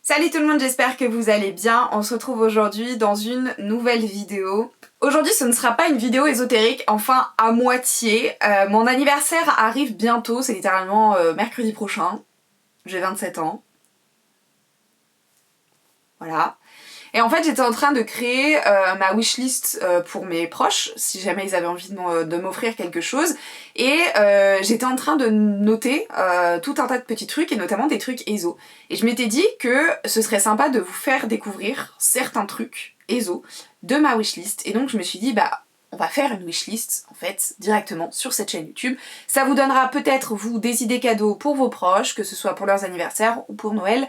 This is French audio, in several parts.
Salut tout le monde, j'espère que vous allez bien. On se retrouve aujourd'hui dans une nouvelle vidéo. Aujourd'hui ce ne sera pas une vidéo ésotérique, enfin à moitié. Mon anniversaire arrive bientôt, c'est littéralement mercredi prochain. J'ai 27 ans. Voilà. Et en fait j'étais en train de créer ma wishlist pour mes proches, si jamais ils avaient envie de m'offrir quelque chose. Et j'étais en train de noter tout un tas de petits trucs, et notamment des trucs ESO. Et je m'étais dit que ce serait sympa de vous faire découvrir certains trucs ESO de ma wishlist. Et donc je me suis dit, bah on va faire une wishlist en fait directement sur cette chaîne YouTube. Ça vous donnera peut-être vous des idées cadeaux pour vos proches, que ce soit pour leurs anniversaires ou pour Noël,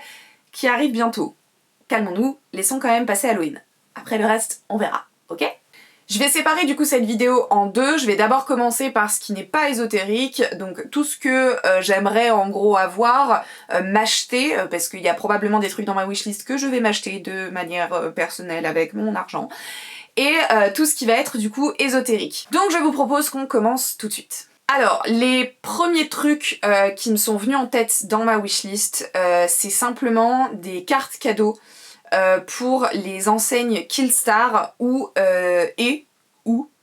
qui arrive bientôt. Calmons-nous, laissons quand même passer Halloween. Après le reste, on verra, ok? Je vais séparer du coup cette vidéo en deux. Je vais d'abord commencer par ce qui n'est pas ésotérique, donc tout ce que j'aimerais en gros avoir, m'acheter, parce qu'il y a probablement des trucs dans ma wishlist que je vais m'acheter de manière personnelle avec mon argent, et tout ce qui va être du coup ésotérique. Donc je vous propose qu'on commence tout de suite. Alors, les premiers trucs qui me sont venus en tête dans ma wishlist, c'est simplement des cartes cadeaux pour les enseignes Killstar ou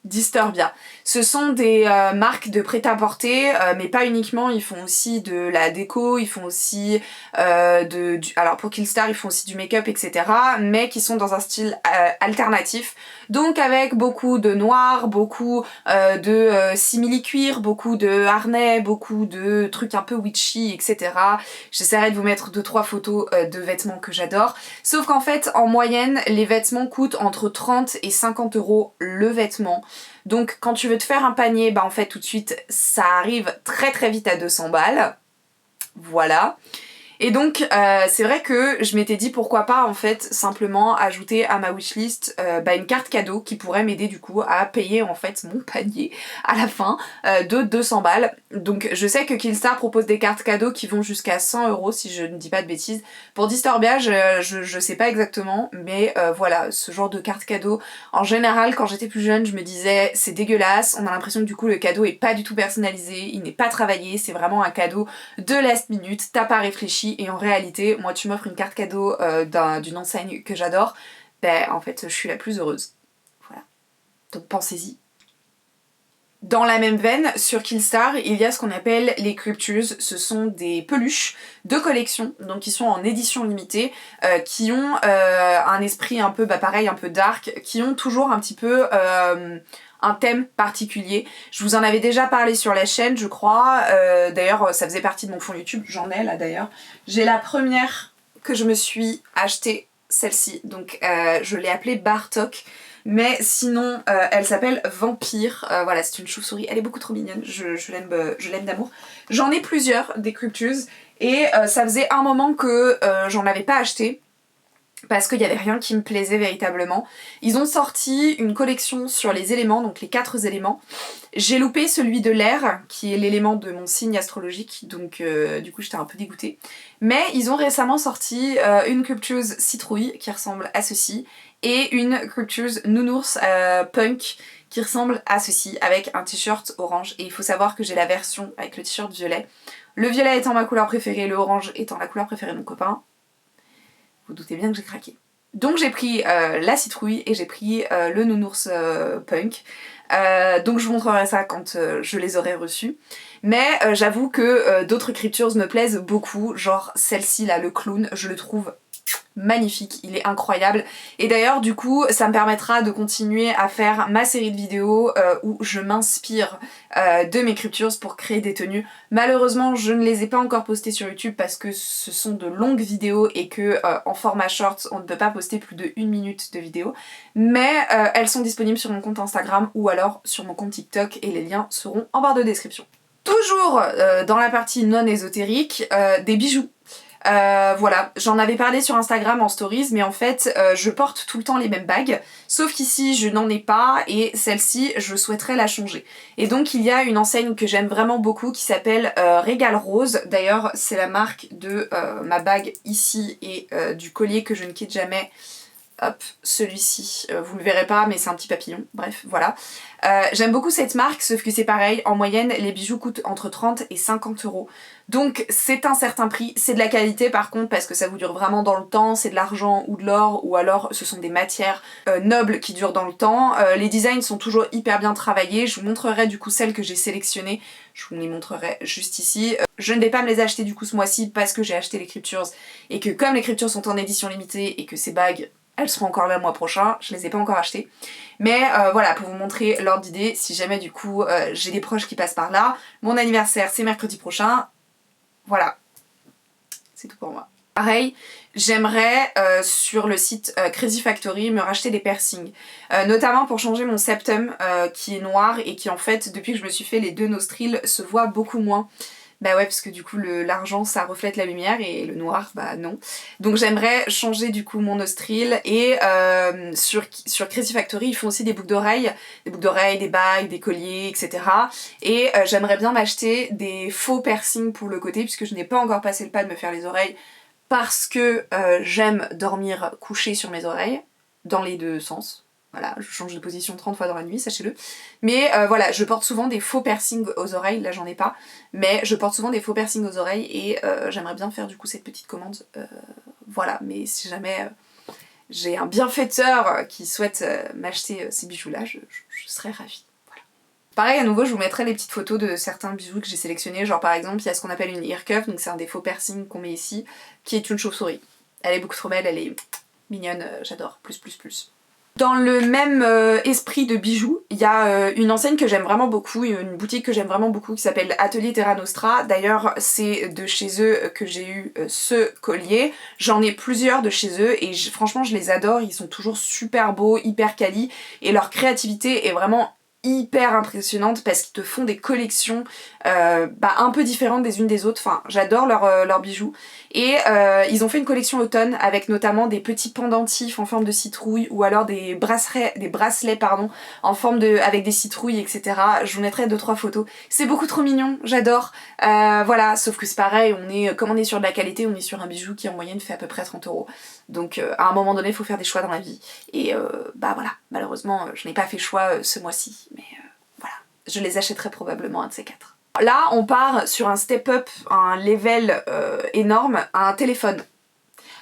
Disturbia. Ce sont des marques de prêt-à-porter, mais pas uniquement, ils font aussi de la déco, ils font aussi alors pour Killstar, ils font aussi du make-up, etc. Mais qui sont dans un style alternatif. Donc avec beaucoup de noir, beaucoup de simili-cuir, beaucoup de harnais, beaucoup de trucs un peu witchy, etc. J'essaierai de vous mettre 2-3 photos de vêtements que j'adore. Sauf qu'en fait, en moyenne, les vêtements coûtent entre 30 et 50 € le vêtement. Donc quand tu veux te faire un panier, bah en fait tout de suite ça arrive très très vite à 200 balles. Voilà. Et donc c'est vrai que je m'étais dit pourquoi pas en fait simplement ajouter à ma wishlist une carte cadeau qui pourrait m'aider du coup à payer en fait mon panier à la fin de 200 balles. Donc je sais que Killstar propose des cartes cadeaux qui vont jusqu'à 100 € si je ne dis pas de bêtises. Pour Disturbia je sais pas exactement, mais voilà, ce genre de carte cadeau en général quand j'étais plus jeune je me disais c'est dégueulasse, on a l'impression que du coup le cadeau est pas du tout personnalisé, il n'est pas travaillé, c'est vraiment un cadeau de last minute, t'as pas réfléchi. Et en réalité, moi tu m'offres une carte cadeau d'une enseigne que j'adore, ben en fait je suis la plus heureuse. Voilà. Donc pensez-y. Dans la même veine, sur Killstar, il y a ce qu'on appelle les Cryptures. Ce sont des peluches de collection, donc qui sont en édition limitée, qui ont un esprit un peu, pareil, un peu dark, qui ont toujours un petit peu un thème particulier. Je vous en avais déjà parlé sur la chaîne, je crois. D'ailleurs, ça faisait partie de mon fond YouTube. J'en ai là d'ailleurs. J'ai la première que je me suis achetée, celle-ci. Donc je l'ai appelée Bartok. Mais sinon, elle s'appelle Vampire. Voilà, c'est une chauve-souris. Elle est beaucoup trop mignonne. Je l'aime d'amour. J'en ai plusieurs des Cryptures. Et ça faisait un moment que j'en avais pas acheté. Parce qu'il n'y avait rien qui me plaisait véritablement. Ils ont sorti une collection sur les éléments, donc les 4 éléments. J'ai loupé celui de l'air, qui est l'élément de mon signe astrologique, donc du coup j'étais un peu dégoûtée. Mais ils ont récemment sorti une Cryptures citrouille, qui ressemble à ceci, et une Cryptures nounours punk, qui ressemble à ceci, avec un t-shirt orange. Et il faut savoir que j'ai la version avec le t-shirt violet. Le violet étant ma couleur préférée, le orange étant la couleur préférée de mon copain. Vous doutez bien que j'ai craqué. Donc j'ai pris la citrouille et j'ai pris le nounours punk. Donc je vous montrerai ça quand je les aurai reçus. Mais j'avoue que d'autres Cryptures me plaisent beaucoup. Genre celle-ci là, le clown, je le trouve magnifique, il est incroyable. Et d'ailleurs du coup ça me permettra de continuer à faire ma série de vidéos où je m'inspire de mes Cryptures pour créer des tenues. Malheureusement je ne les ai pas encore postées sur YouTube parce que ce sont de longues vidéos et que en format short on ne peut pas poster plus de 1 minute de vidéo. Mais elles sont disponibles sur mon compte Instagram ou alors sur mon compte TikTok et les liens seront en barre de description. Toujours dans la partie non ésotérique, des bijoux. Voilà, j'en avais parlé sur Instagram en stories, mais en fait je porte tout le temps les mêmes bagues, sauf qu'ici je n'en ai pas et celle-ci je souhaiterais la changer. Et donc il y a une enseigne que j'aime vraiment beaucoup qui s'appelle Régal Rose. D'ailleurs c'est la marque de ma bague ici et du collier que je ne quitte jamais Hop, celui-ci, vous le verrez pas mais c'est un petit papillon, bref, voilà. J'aime beaucoup cette marque, sauf que c'est pareil, en moyenne les bijoux coûtent entre 30 et 50 euros. Donc c'est un certain prix, c'est de la qualité par contre parce que ça vous dure vraiment dans le temps, c'est de l'argent ou de l'or ou alors ce sont des matières nobles qui durent dans le temps. Les designs sont toujours hyper bien travaillés, je vous montrerai du coup celles que j'ai sélectionnées, je vous les montrerai juste ici. Je ne vais pas me les acheter du coup ce mois-ci parce que j'ai acheté les Cryptures et que comme les Cryptures sont en édition limitée et que ces bagues elles seront encore là le mois prochain, je les ai pas encore achetées. Mais voilà, pour vous montrer l'ordre d'idée, si jamais du coup j'ai des proches qui passent par là, mon anniversaire c'est mercredi prochain, voilà, c'est tout pour moi. Pareil, j'aimerais sur le site Crazy Factory me racheter des piercings, notamment pour changer mon septum qui est noir et qui en fait depuis que je me suis fait les 2 nostrils se voit beaucoup moins. Bah ouais, parce que du coup l'argent ça reflète la lumière et le noir bah non. Donc j'aimerais changer du coup mon nostril et sur Crazy Factory ils font aussi des boucles d'oreilles, des bagues, des colliers, etc. Et j'aimerais bien m'acheter des faux piercings pour le côté puisque je n'ai pas encore passé le pas de me faire les oreilles parce que j'aime dormir couchée sur mes oreilles, dans les 2 sens. Voilà, je change de position 30 fois dans la nuit, sachez-le. Mais voilà, je porte souvent des faux piercings aux oreilles, là j'en ai pas, mais je porte souvent des faux piercings aux oreilles et j'aimerais bien faire du coup cette petite commande. Voilà, mais si jamais j'ai un bienfaiteur qui souhaite m'acheter ces bijoux-là, je serais ravie. Voilà. Pareil, à nouveau, je vous mettrai les petites photos de certains bijoux que j'ai sélectionnés, genre par exemple, il y a ce qu'on appelle une ear cuff, donc c'est un des faux piercings qu'on met ici, qui est une chauve-souris. Elle est beaucoup trop belle, elle est mignonne, j'adore, plus plus plus. Dans le même esprit de bijoux, il y a une enseigne que j'aime vraiment beaucoup, une boutique que j'aime vraiment beaucoup qui s'appelle Atelier Terra Nostra. D'ailleurs, c'est de chez eux que j'ai eu ce collier. J'en ai plusieurs de chez eux et franchement, je les adore. Ils sont toujours super beaux, hyper quali et leur créativité est vraiment hyper impressionnante parce qu'ils te font des collections un peu différentes des unes des autres. Enfin, j'adore leurs bijoux. Et ils ont fait une collection automne avec notamment des petits pendentifs en forme de citrouille ou alors des bracelets pardon, en forme de avec des citrouilles, etc. Je vous mettrai 2-3 photos. C'est beaucoup trop mignon, j'adore. Voilà, sauf que c'est pareil, comme on est sur de la qualité, on est sur un bijou qui en moyenne fait à peu près 30 euros. Donc à un moment donné, il faut faire des choix dans la vie. Et voilà, malheureusement, je n'ai pas fait choix ce mois-ci, mais voilà, je les achèterai probablement un de ces 4. Là, on part sur un step-up, un level énorme, un téléphone.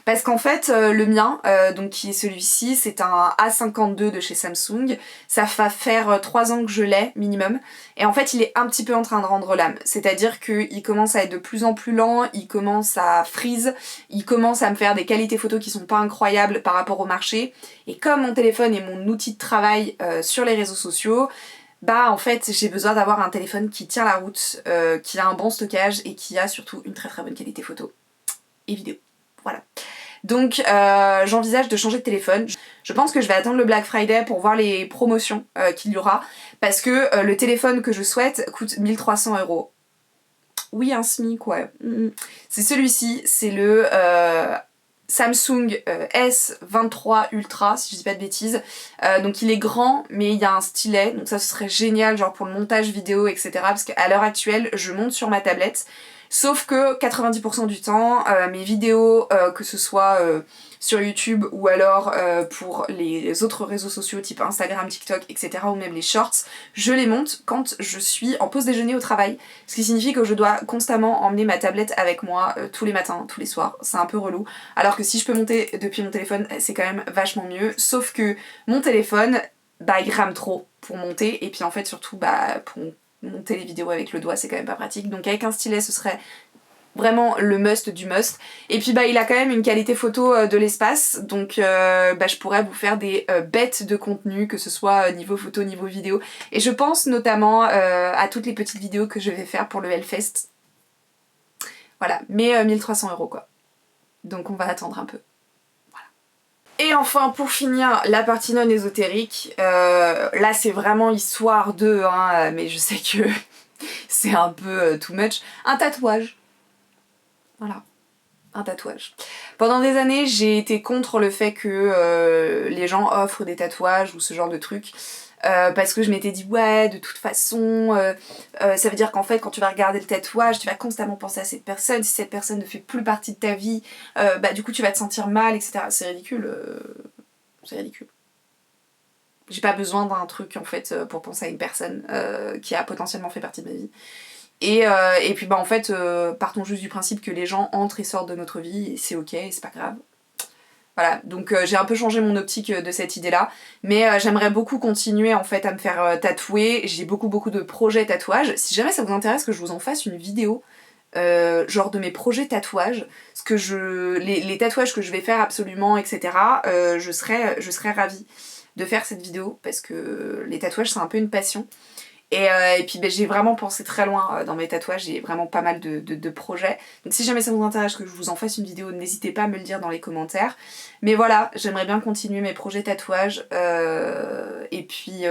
Parce qu'en fait, le mien, donc qui est celui-ci, c'est un A52 de chez Samsung. Ça va faire 3 ans que je l'ai, minimum. Et en fait, il est un petit peu en train de rendre l'âme. C'est-à-dire qu'il commence à être de plus en plus lent, il commence à freeze, il commence à me faire des qualités photos qui sont pas incroyables par rapport au marché. Et comme mon téléphone est mon outil de travail sur les réseaux sociaux, bah en fait j'ai besoin d'avoir un téléphone qui tient la route, qui a un bon stockage et qui a surtout une très très bonne qualité photo et vidéo. Voilà. Donc j'envisage de changer de téléphone. Je pense que je vais attendre le Black Friday pour voir les promotions qu'il y aura parce que le téléphone que je souhaite coûte 1300 euros. Oui, un SMIC, ouais. C'est celui-ci, c'est le Samsung S23 Ultra, si je dis pas de bêtises. Donc il est grand, mais il y a un stylet, donc ça ce serait génial genre pour le montage vidéo, etc. Parce qu'à l'heure actuelle, je monte sur ma tablette. Sauf que 90% du temps, mes vidéos, que ce soit sur YouTube ou alors pour les autres réseaux sociaux type Instagram, TikTok, etc. ou même les shorts, je les monte quand je suis en pause déjeuner au travail. Ce qui signifie que je dois constamment emmener ma tablette avec moi tous les matins, tous les soirs. C'est un peu relou. Alors que si je peux monter depuis mon téléphone, c'est quand même vachement mieux. Sauf que mon téléphone, bah il rame trop pour monter et puis en fait surtout pour monter les vidéos avec le doigt c'est quand même pas pratique, donc avec un stylet ce serait vraiment le must du must. Et puis il a quand même une qualité photo de l'espace, donc je pourrais vous faire des bêtes de contenu, que ce soit niveau photo, niveau vidéo, et je pense notamment à toutes les petites vidéos que je vais faire pour le Hellfest. Voilà, mais 1300 euros quoi. Donc on va attendre un peu. Et enfin, pour finir, la partie non ésotérique, là c'est vraiment histoire de, hein, mais je sais que c'est un peu too much, un tatouage. Voilà, un tatouage. Pendant des années, j'ai été contre le fait que les gens offrent des tatouages ou ce genre de trucs. Parce que je m'étais dit ouais de toute façon ça veut dire qu'en fait quand tu vas regarder le tatouage tu vas constamment penser à cette personne, si cette personne ne fait plus partie de ta vie du coup tu vas te sentir mal, etc. C'est ridicule, c'est ridicule. J'ai pas besoin d'un truc en fait pour penser à une personne qui a potentiellement fait partie de ma vie. Et puis bah en fait, partons juste du principe que les gens entrent et sortent de notre vie et c'est ok, et c'est pas grave. Voilà, donc j'ai un peu changé mon optique de cette idée-là, mais j'aimerais beaucoup continuer en fait à me faire tatouer. J'ai beaucoup de projets tatouages. Si jamais ça vous intéresse que je vous en fasse une vidéo, genre de mes projets tatouages, les tatouages que je vais faire absolument, etc. Je serais ravie de faire cette vidéo parce que les tatouages c'est un peu une passion. Et puis j'ai vraiment pensé très loin dans mes tatouages, j'ai vraiment pas mal de projets. Donc si jamais ça vous intéresse que je vous en fasse une vidéo, n'hésitez pas à me le dire dans les commentaires. Mais voilà, j'aimerais bien continuer mes projets tatouages. Et puis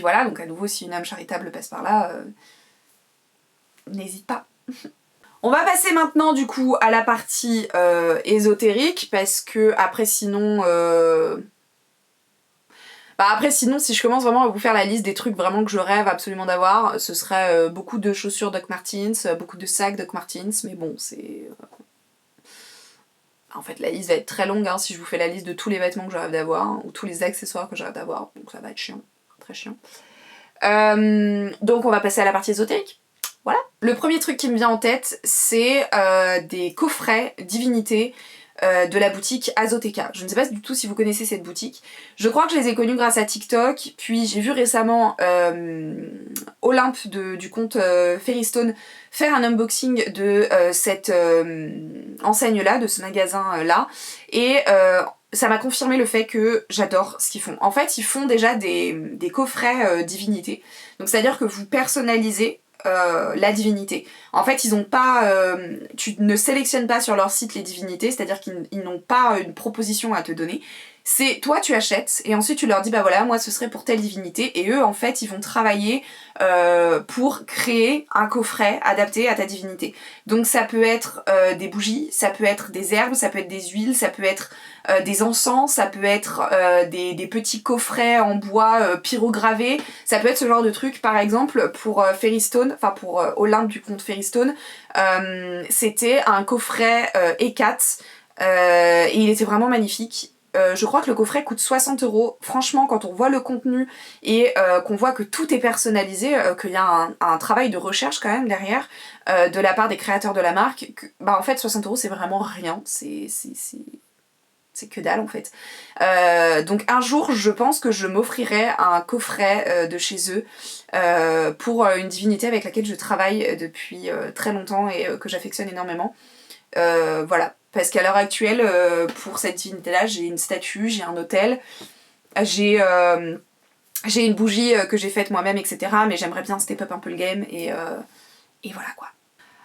voilà, donc à nouveau si une âme charitable passe par là, n'hésite pas. On va passer maintenant du coup à la partie ésotérique parce que après sinon... après sinon si je commence vraiment à vous faire la liste des trucs vraiment que je rêve absolument d'avoir, ce serait beaucoup de chaussures Doc Martens, beaucoup de sacs Doc Martens, mais bon c'est... En fait la liste va être très longue hein, si je vous fais la liste de tous les vêtements que je rêve d'avoir, hein, ou tous les accessoires que je rêve d'avoir, donc ça va être chiant, très chiant. Donc on va passer à la partie ésotérique. Voilà. Le premier truc qui me vient en tête, c'est des coffrets divinités de la boutique Azoteka. Je ne sais pas du tout si vous connaissez cette boutique. Je crois que je les ai connus grâce à TikTok, puis j'ai vu récemment Olympe du compte Ferrystone faire un unboxing de cette enseigne-là, de ce magasin-là, et ça m'a confirmé le fait que j'adore ce qu'ils font. En fait, ils font déjà des coffrets divinités. Donc c'est-à-dire que vous personnalisez la divinité. En fait, ils ont pas... tu ne sélectionnes pas sur leur site les divinités, c'est-à-dire qu'ils n'ont pas une proposition à te donner. C'est toi tu achètes et ensuite tu leur dis bah voilà moi ce serait pour telle divinité et eux en fait ils vont travailler pour créer un coffret adapté à ta divinité. Donc ça peut être des bougies, ça peut être des herbes, ça peut être des huiles, ça peut être des encens, ça peut être des petits coffrets en bois pyrogravés, ça peut être ce genre de truc. Par exemple pour Ferrystone, enfin pour Olympe du compte Ferrystone, c'était un coffret E4 et il était vraiment magnifique. Je crois que le coffret coûte 60 €. Franchement, quand on voit le contenu et qu'on voit que tout est personnalisé, qu'il y a un travail de recherche quand même derrière, de la part des créateurs de la marque, bah en fait 60 € c'est vraiment rien, c'est que dalle en fait. Donc un jour je pense que je m'offrirai un coffret de chez eux pour une divinité avec laquelle je travaille depuis très longtemps et que j'affectionne énormément. Voilà. Parce qu'à l'heure actuelle, pour cette divinité-là, j'ai une statue, j'ai un autel, j'ai une bougie que j'ai faite moi-même, etc. Mais j'aimerais bien step up un peu le game et voilà quoi.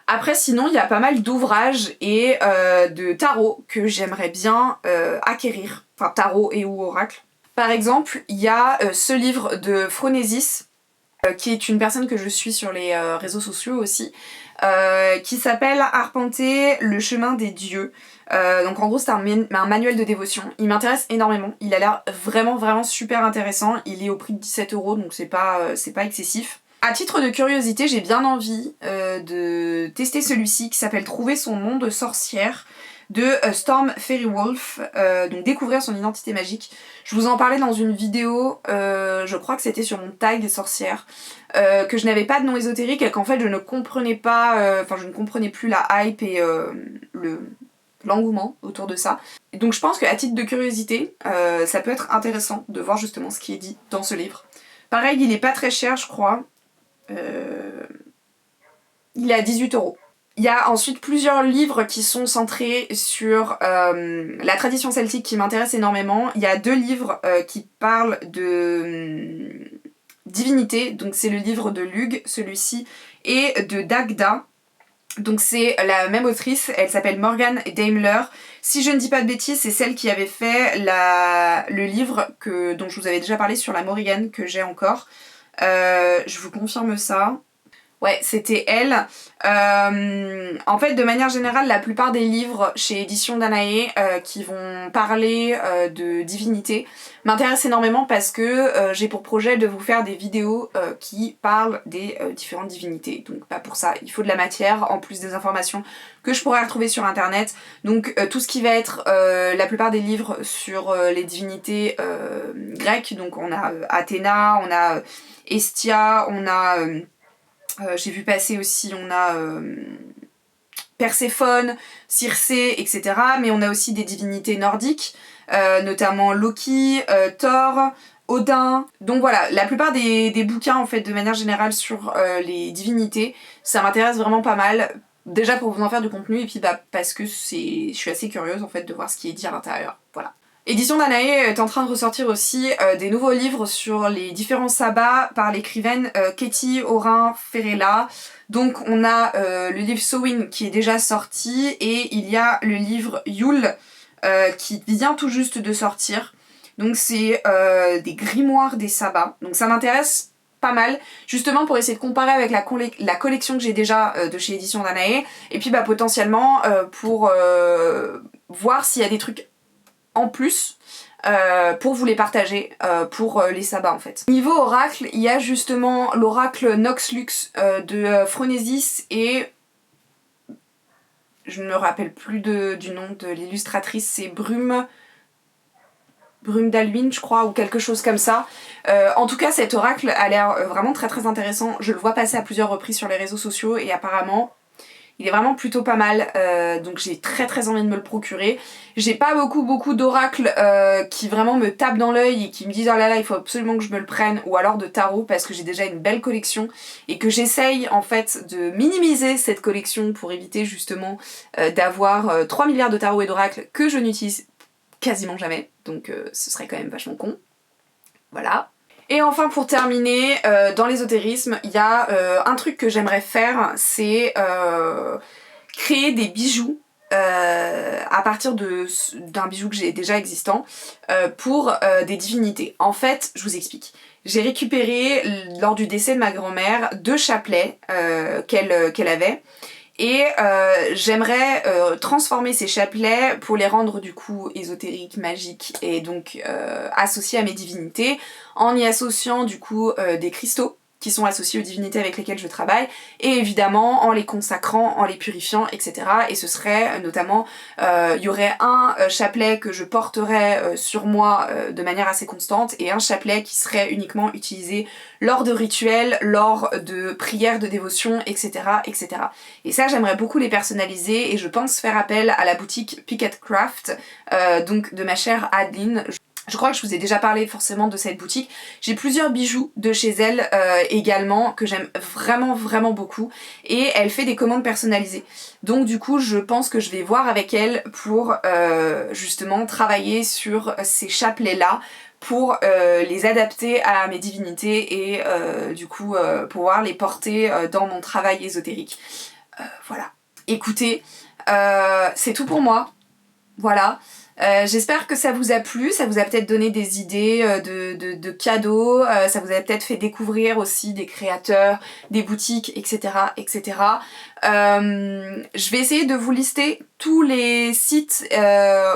Après sinon, il y a pas mal d'ouvrages et de tarots que j'aimerais bien acquérir. Enfin tarot et ou oracle. Par exemple, il y a ce livre de Phronésis, qui est une personne que je suis sur les réseaux sociaux aussi, qui s'appelle Arpenter le chemin des dieux. Donc en gros c'est un manuel de dévotion. Il m'intéresse énormément, il a l'air vraiment super intéressant. Il est au prix de 17 € donc c'est pas excessif. À titre de curiosité, j'ai bien envie de tester celui-ci qui s'appelle Trouver son nom de sorcière de Storm Fairy Wolf, donc découvrir son identité magique. Je vous en parlais dans une vidéo, je crois que c'était sur mon tag sorcière, que je n'avais pas de nom ésotérique et qu'en fait je ne comprenais pas, enfin je ne comprenais plus la hype et l'engouement autour de ça. Donc je pense qu'à titre de curiosité, ça peut être intéressant de voir justement ce qui est dit dans ce livre. Pareil, il est pas très cher je crois, il est à 18 €. Il y a ensuite plusieurs livres qui sont centrés sur la tradition celtique qui m'intéressent énormément. Il y a 2 livres qui parlent de divinité, donc c'est le livre de Lugh, celui-ci, et de Dagda. Donc c'est la même autrice, elle s'appelle Morgan Daimler. Si je ne dis pas de bêtises, c'est celle qui avait fait le livre dont je vous avais déjà parlé sur la Morrigan, que j'ai encore. Je vous confirme ça. Ouais, c'était elle. En fait, de manière générale, la plupart des livres chez Éditions Danae qui vont parler de divinité m'intéressent énormément parce que j'ai pour projet de vous faire des vidéos qui parlent des différentes divinités. Donc pas pour ça, il faut de la matière, en plus des informations que je pourrais retrouver sur internet. Donc tout ce qui va être la plupart des livres sur les divinités grecques, donc on a Athéna, on a Hestia, on a... j'ai vu passer aussi, on a Perséphone, Circé, etc. Mais on a aussi des divinités nordiques, notamment Loki, Thor, Odin. Donc voilà, la plupart des bouquins en fait de manière générale sur les divinités, ça m'intéresse vraiment pas mal. Déjà pour vous en faire du contenu et puis bah, parce que je suis assez curieuse en fait de voir ce qui est dit à l'intérieur. Voilà. Édition Danae est en train de ressortir aussi des nouveaux livres sur les différents sabbats par l'écrivaine Katie Orin-Ferrella. Donc on a le livre Samhain qui est déjà sorti et il y a le livre Yule qui vient tout juste de sortir. Donc c'est des grimoires des sabbats. Donc ça m'intéresse pas mal, justement pour essayer de comparer avec la collection que j'ai déjà de chez Édition Danae et puis bah potentiellement pour voir s'il y a des trucs en plus pour vous les partager pour les sabbats en fait. Niveau oracle, il y a justement l'oracle Nox Lux de Phronésis et je ne me rappelle plus du nom de l'illustratrice, c'est Brume d'Alvin je crois ou quelque chose comme ça. En tout cas cet oracle a l'air vraiment très très intéressant, je le vois passer à plusieurs reprises sur les réseaux sociaux et apparemment il est vraiment plutôt pas mal, donc j'ai très très envie de me le procurer. J'ai pas beaucoup d'oracles qui vraiment me tapent dans l'œil et qui me disent oh là là il faut absolument que je me le prenne, ou alors de tarot parce que j'ai déjà une belle collection et que j'essaye en fait de minimiser cette collection pour éviter justement d'avoir 3 milliards de tarots et d'oracles que je n'utilise quasiment jamais, donc ce serait quand même vachement con. Voilà. Et enfin pour terminer, dans l'ésotérisme, il y a un truc que j'aimerais faire, c'est créer des bijoux à partir d'un bijou que j'ai déjà existant pour des divinités. En fait, je vous explique. J'ai récupéré lors du décès de ma grand-mère 2 chapelets qu'elle avait. Et j'aimerais transformer ces chapelets pour les rendre du coup ésotériques, magiques et donc associés à mes divinités en y associant du coup des cristaux qui sont associés aux divinités avec lesquelles je travaille et évidemment en les consacrant, en les purifiant, etc. Et ce serait notamment, il y aurait un chapelet que je porterais sur moi de manière assez constante et un chapelet qui serait uniquement utilisé lors de rituels, lors de prières de dévotion, etc. etc. Et ça j'aimerais beaucoup les personnaliser et je pense faire appel à la boutique Picket Craft, donc de ma chère Adeline. Je crois que je vous ai déjà parlé forcément de cette boutique. J'ai plusieurs bijoux de chez elle également que j'aime vraiment beaucoup et elle fait des commandes personnalisées. Donc du coup je pense que je vais voir avec elle pour justement travailler sur ces chapelets là pour les adapter à mes divinités et du coup pouvoir les porter dans mon travail ésotérique. Voilà. Écoutez, c'est tout pour moi. Voilà. J'espère que ça vous a plu, ça vous a peut-être donné des idées de cadeaux, ça vous a peut-être fait découvrir aussi des créateurs, des boutiques, etc. etc. Je vais essayer de vous lister tous les sites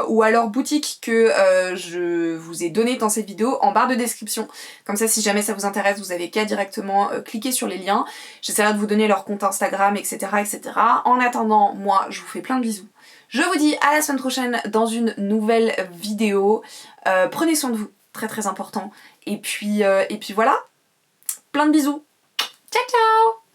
ou alors boutiques que je vous ai donné dans cette vidéo en barre de description. Comme ça si jamais ça vous intéresse, vous avez qu'à directement cliquer sur les liens. J'essaierai de vous donner leur compte Instagram, etc. etc. En attendant, moi je vous fais plein de bisous. Je vous dis à la semaine prochaine dans une nouvelle vidéo. Prenez soin de vous, très très important. Et puis voilà, plein de bisous. Ciao ciao!